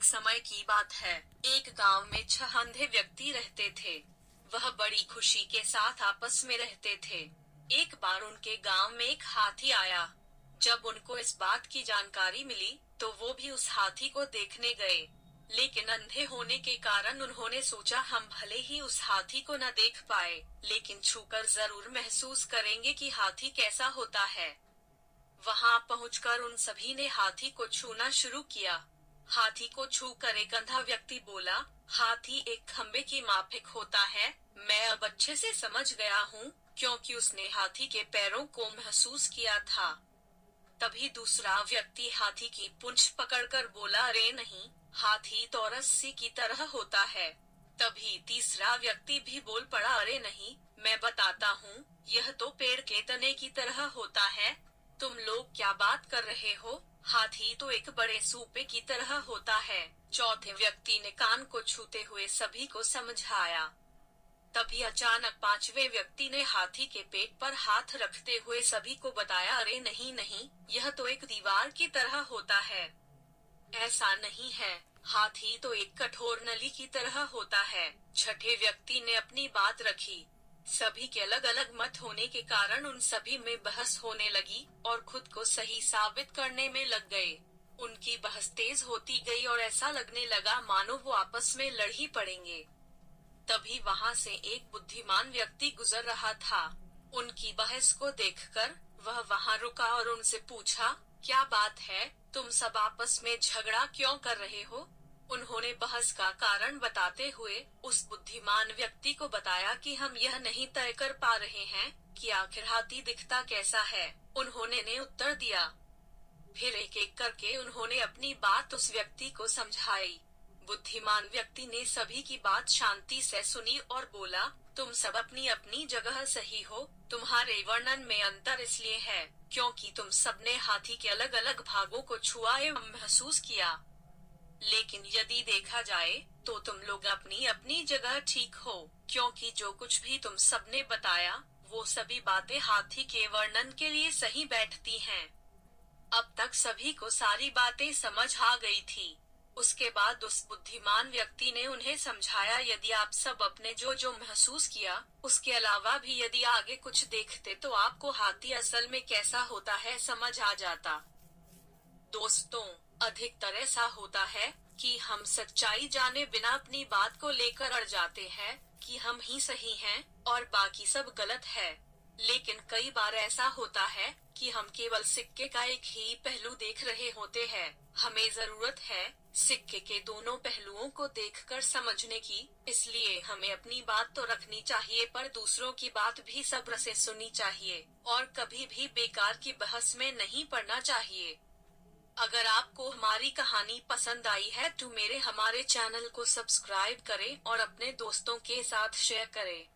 एक समय की बात है। एक गांव में 6 अंधे व्यक्ति रहते थे। वह बड़ी खुशी के साथ आपस में रहते थे। एक बार उनके गांव में एक हाथी आया। जब उनको इस बात की जानकारी मिली, तो वो भी उस हाथी को देखने गए। लेकिन अंधे होने के कारण उन्होंने सोचा हम भले ही उस हाथी को न देख पाए, लेकिन छूकर जरूर महसूस करेंगे कि हाथी कैसा होता है। वहां पहुंचकर उन सभी ने हाथी को छूना शुरू किया। हाथी को छूकर एक अंधा व्यक्ति बोला, हाथी एक खंबे की माफिक होता है। मैं अब अच्छे से समझ गया हूँ, क्योंकि उसने हाथी के पैरों को महसूस किया था। तभी दूसरा व्यक्ति हाथी की पूंछ पकड़कर बोला, अरे नहीं, हाथी तो रस्सी की तरह होता है। तभी तीसरा व्यक्ति भी बोल पड़ा, अरे नहीं, मैं बताता हूँ, यह तो पेड़ के तने की तरह होता है। तुम लोग क्या बात कर रहे हो, हाथी तो एक बड़े सूपे की तरह होता है। चौथे व्यक्ति ने कान को छूते हुए सभी को समझाया। तभी अचानक पांचवे व्यक्ति ने हाथी के पेट पर हाथ रखते हुए सभी को बताया, अरे नहीं नहीं, यह तो एक दीवार की तरह होता है। ऐसा नहीं है, हाथी तो एक कठोर नली की तरह होता है। छठे व्यक्ति ने अपनी बात रखी। सभी के अलग अलग मत होने के कारण उन सभी में बहस होने लगी और खुद को सही साबित करने में लग गए। उनकी बहस तेज होती गई और ऐसा लगने लगा मानो वो आपस में लड़ ही पड़ेंगे। तभी वहां से एक बुद्धिमान व्यक्ति गुजर रहा था। उनकी बहस को देखकर वह वहां रुका और उनसे पूछा, क्या बात है, तुम सब आपस में झगड़ा क्यों कर रहे हो? उन्होंने बहस का कारण बताते हुए उस बुद्धिमान व्यक्ति को बताया कि हम यह नहीं तय कर पा रहे हैं कि आखिर हाथी दिखता कैसा है। उन्होंने ने उत्तर दिया। फिर एक एक करके उन्होंने अपनी बात उस व्यक्ति को समझाई। बुद्धिमान व्यक्ति ने सभी की बात शांति से सुनी और बोला, तुम सब अपनी अपनी जगह सही हो। तुम्हारे वर्णन में अंतर इसलिए है क्योंकि तुम सबने हाथी के अलग अलग भागों को छुआ एवं महसूस किया। लेकिन यदि देखा जाए तो तुम लोग अपनी अपनी जगह ठीक हो, क्योंकि जो कुछ भी तुम सबने बताया वो सभी बातें हाथी के वर्णन के लिए सही बैठती हैं। अब तक सभी को सारी बातें समझ आ गई थी। उसके बाद उस बुद्धिमान व्यक्ति ने उन्हें समझाया, यदि आप सब अपने जो जो महसूस किया उसके अलावा भी यदि आगे कुछ देखते तो आपको हाथी असल में कैसा होता है समझ आ जाता। दोस्तों, अधिकतर ऐसा होता है कि हम सच्चाई जाने बिना अपनी बात को लेकर अड़ जाते हैं कि हम ही सही हैं और बाकी सब गलत है। लेकिन कई बार ऐसा होता है कि हम केवल सिक्के का एक ही पहलू देख रहे होते हैं। हमें जरूरत है सिक्के के दोनों पहलुओं को देखकर समझने की। इसलिए हमें अपनी बात तो रखनी चाहिए, पर दूसरों की बात भी सब्र से सुननी चाहिए और कभी भी बेकार की बहस में नहीं पड़ना चाहिए। अगर आपको हमारी कहानी पसंद आई है तो हमारे चैनल को सब्सक्राइब करें और अपने दोस्तों के साथ शेयर करें।